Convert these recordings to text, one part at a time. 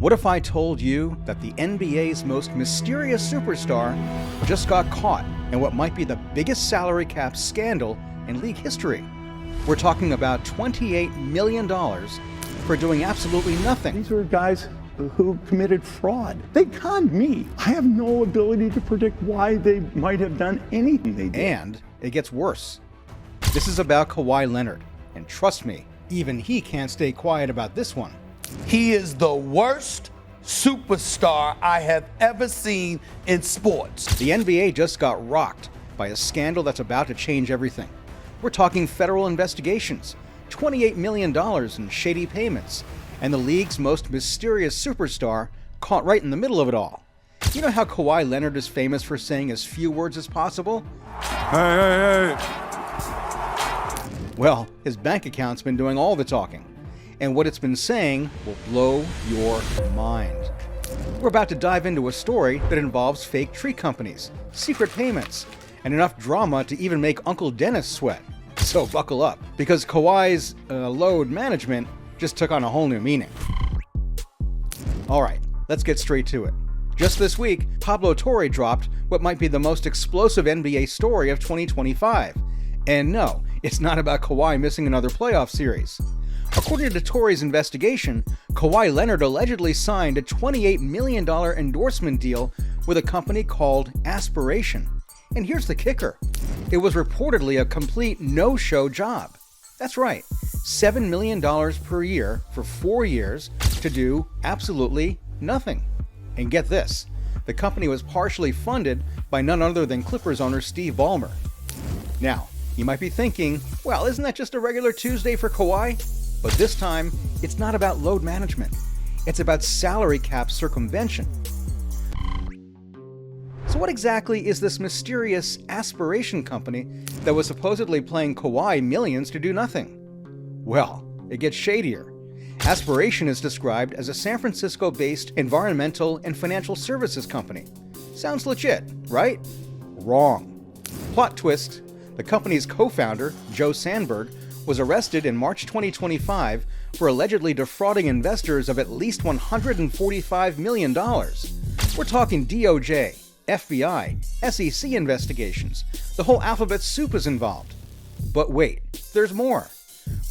What if I told you that the NBA's most mysterious superstar just got caught in what might be the biggest salary cap scandal in league history? We're talking about $28 million for doing absolutely nothing. These were guys who committed fraud. They conned me. I have no ability to predict why they might have done anything they did. And it gets worse. This is about Kawhi Leonard. And trust me, even he can't stay quiet about this one. He is the worst superstar I have ever seen in sports. The NBA just got rocked by a scandal that's about to change everything. We're talking federal investigations, $28 million in shady payments, and the league's most mysterious superstar caught right in the middle of it all. You know how Kawhi Leonard is famous for saying as few words as possible? Hey. Well, his bank account's been doing all the talking. And what it's been saying will blow your mind. We're about to dive into a story that involves fake tree companies, secret payments, and enough drama to even make Uncle Dennis sweat. So buckle up, because Kawhi's load management just took on a whole new meaning. Alright, let's get straight to it. Just this week, Pablo Torre dropped what might be the most explosive NBA story of 2025. And no, it's not about Kawhi missing another playoff series. According to Torre's investigation, Kawhi Leonard allegedly signed a $28 million endorsement deal with a company called Aspiration. And here's the kicker. It was reportedly a complete no-show job. That's right, $7 million per year for 4 years to do absolutely nothing. And get this, the company was partially funded by none other than Clippers owner Steve Ballmer. Now, you might be thinking, well, isn't that just a regular Tuesday for Kawhi? But this time, it's not about load management. It's about salary cap circumvention. So what exactly is this mysterious Aspiration company that was supposedly paying Kawhi millions to do nothing? Well, it gets shadier. Aspiration is described as a San Francisco-based environmental and financial services company. Sounds legit, right? Wrong. Plot twist, the company's co-founder, Joe Sandberg, was arrested in March 2025 for allegedly defrauding investors of at least $145 million. We're talking DOJ, FBI, SEC investigations. The whole alphabet soup is involved. But wait, there's more.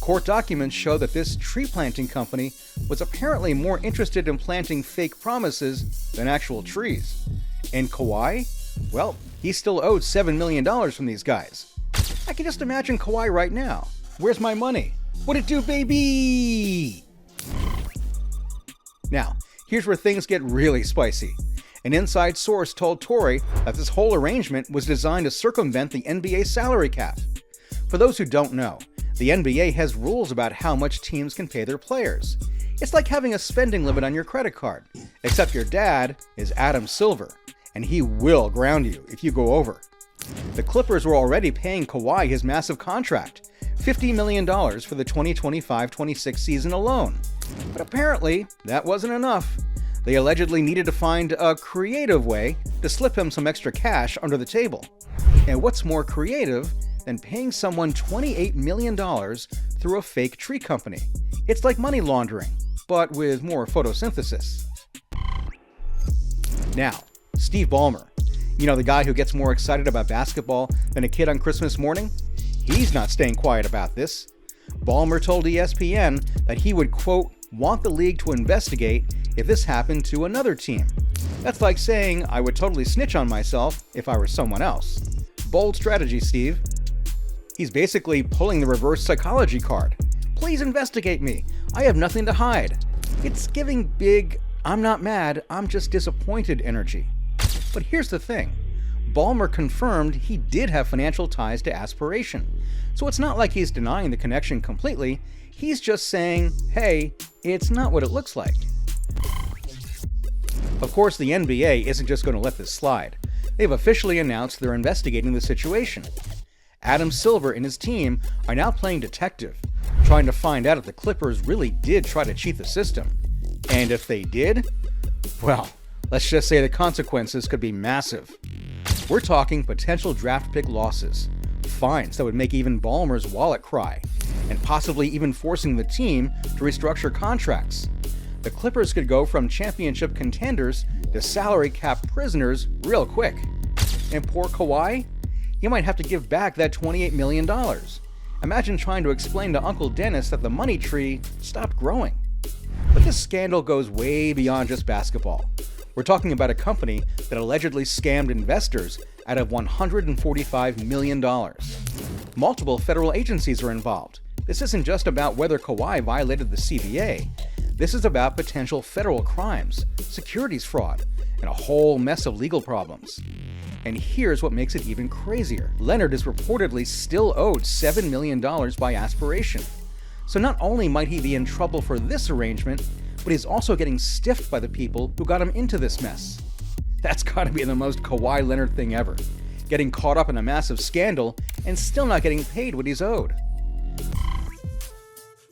Court documents show that this tree planting company was apparently more interested in planting fake promises than actual trees. And Kawhi? Well, he still owed $7 million from these guys. I can just imagine Kawhi right now. Where's my money? What it do, baby? Now, here's where things get really spicy. An inside source told Torre that this whole arrangement was designed to circumvent the NBA salary cap. For those who don't know, the NBA has rules about how much teams can pay their players. It's like having a spending limit on your credit card, except your dad is Adam Silver, and he will ground you if you go over. The Clippers were already paying Kawhi his massive contract, $50 million for the 2025-26 season alone. But apparently, that wasn't enough. They allegedly needed to find a creative way to slip him some extra cash under the table. And what's more creative than paying someone $28 million through a fake tree company? It's like money laundering, but with more photosynthesis. Now, Steve Ballmer, you know, the guy who gets more excited about basketball than a kid on Christmas morning? He's not staying quiet about this. Ballmer told ESPN that he would, quote, want the league to investigate if this happened to another team. That's like saying I would totally snitch on myself if I were someone else. Bold strategy, Steve. He's basically pulling the reverse psychology card. Please investigate me. I have nothing to hide. It's giving big, I'm not mad, I'm just disappointed energy. But here's the thing. Ballmer confirmed he did have financial ties to Aspiration. So it's not like he's denying the connection completely. He's just saying, hey, it's not what it looks like. Of course, the NBA isn't just going to let this slide. They've officially announced they're investigating the situation. Adam Silver and his team are now playing detective, trying to find out if the Clippers really did try to cheat the system. And if they did, well, let's just say the consequences could be massive. We're talking potential draft pick losses, fines that would make even Ballmer's wallet cry, and possibly even forcing the team to restructure contracts. The Clippers could go from championship contenders to salary cap prisoners real quick. And poor Kawhi? He might have to give back that $28 million. Imagine trying to explain to Uncle Dennis that the money tree stopped growing. But this scandal goes way beyond just basketball. We're talking about a company that allegedly scammed investors out of $145 million. Multiple federal agencies are involved. This isn't just about whether Kawhi violated the CBA. This is about potential federal crimes, securities fraud, and a whole mess of legal problems. And here's what makes it even crazier. Leonard is reportedly still owed $7 million by Aspiration. So not only might he be in trouble for this arrangement, but he's also getting stiffed by the people who got him into this mess. That's gotta be the most Kawhi Leonard thing ever. Getting caught up in a massive scandal and still not getting paid what he's owed.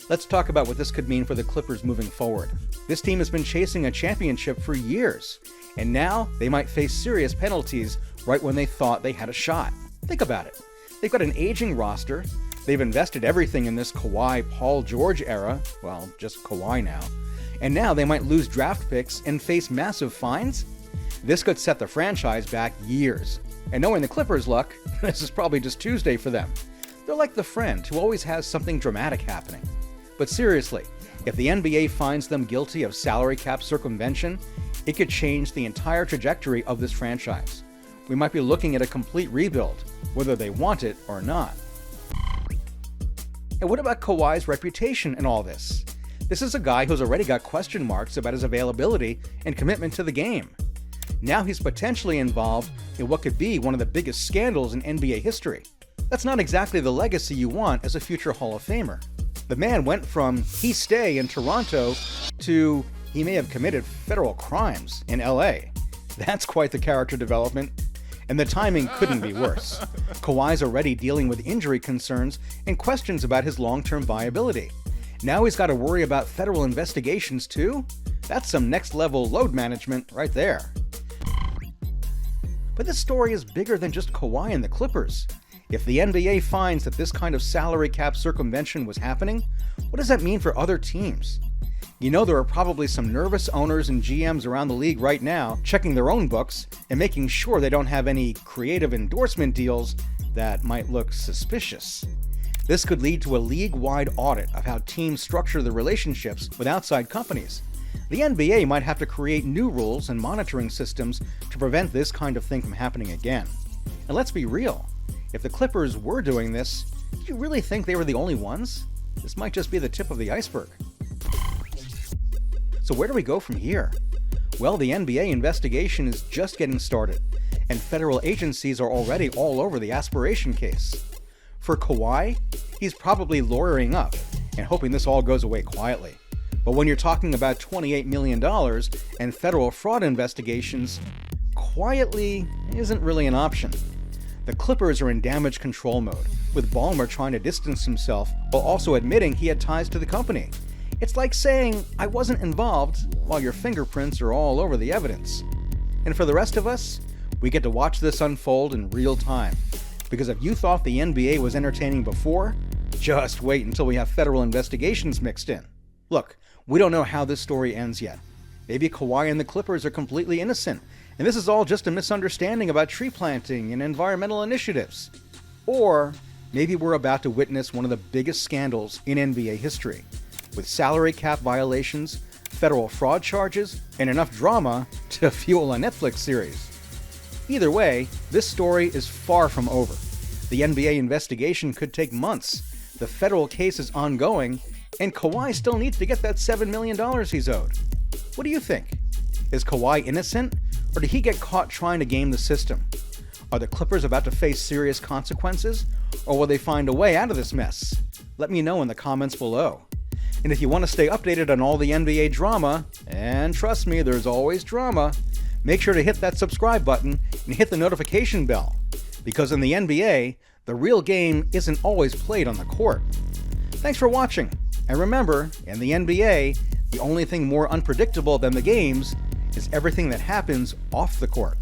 Let's talk about what this could mean for the Clippers moving forward. This team has been chasing a championship for years, and now they might face serious penalties right when they thought they had a shot. Think about it. They've got an aging roster, they've invested everything in this Kawhi Paul George era, well, just Kawhi now, and now they might lose draft picks and face massive fines? This could set the franchise back years. And knowing the Clippers' luck, this is probably just Tuesday for them. They're like the friend who always has something dramatic happening. But seriously, if the NBA finds them guilty of salary cap circumvention, it could change the entire trajectory of this franchise. We might be looking at a complete rebuild, whether they want it or not. And what about Kawhi's reputation in all this? This is a guy who's already got question marks about his availability and commitment to the game. Now he's potentially involved in what could be one of the biggest scandals in NBA history. That's not exactly the legacy you want as a future Hall of Famer. The man went from he stay in Toronto to he may have committed federal crimes in LA. That's quite the character development. And the timing couldn't be worse. Kawhi's already dealing with injury concerns and questions about his long-term viability. Now he's got to worry about federal investigations too? That's some next-level load management right there. But this story is bigger than just Kawhi and the Clippers. If the NBA finds that this kind of salary cap circumvention was happening, what does that mean for other teams? You know, there are probably some nervous owners and GMs around the league right now checking their own books and making sure they don't have any creative endorsement deals that might look suspicious. This could lead to a league-wide audit of how teams structure their relationships with outside companies. The NBA might have to create new rules and monitoring systems to prevent this kind of thing from happening again. And let's be real, if the Clippers were doing this, do you really think they were the only ones? This might just be the tip of the iceberg. So where do we go from here? Well, the NBA investigation is just getting started, and federal agencies are already all over the Aspiration case. For Kawhi, he's probably lawyering up and hoping this all goes away quietly. But when you're talking about $28 million and federal fraud investigations, quietly isn't really an option. The Clippers are in damage control mode, with Ballmer trying to distance himself while also admitting he had ties to the company. It's like saying, I wasn't involved, while your fingerprints are all over the evidence. And for the rest of us, we get to watch this unfold in real time. Because if you thought the NBA was entertaining before, just wait until we have federal investigations mixed in. Look, we don't know how this story ends yet. Maybe Kawhi and the Clippers are completely innocent, and this is all just a misunderstanding about tree planting and environmental initiatives. Or maybe we're about to witness one of the biggest scandals in NBA history, with salary cap violations, federal fraud charges, and enough drama to fuel a Netflix series. Either way, this story is far from over. The NBA investigation could take months, the federal case is ongoing, and Kawhi still needs to get that $7 million he's owed. What do you think? Is Kawhi innocent, or did he get caught trying to game the system? Are the Clippers about to face serious consequences, or will they find a way out of this mess? Let me know in the comments below. And if you want to stay updated on all the NBA drama, and trust me, there's always drama, make sure to hit that subscribe button and hit the notification bell. Because in the NBA, the real game isn't always played on the court. Thanks for watching, and remember, in the NBA, the only thing more unpredictable than the games is everything that happens off the court.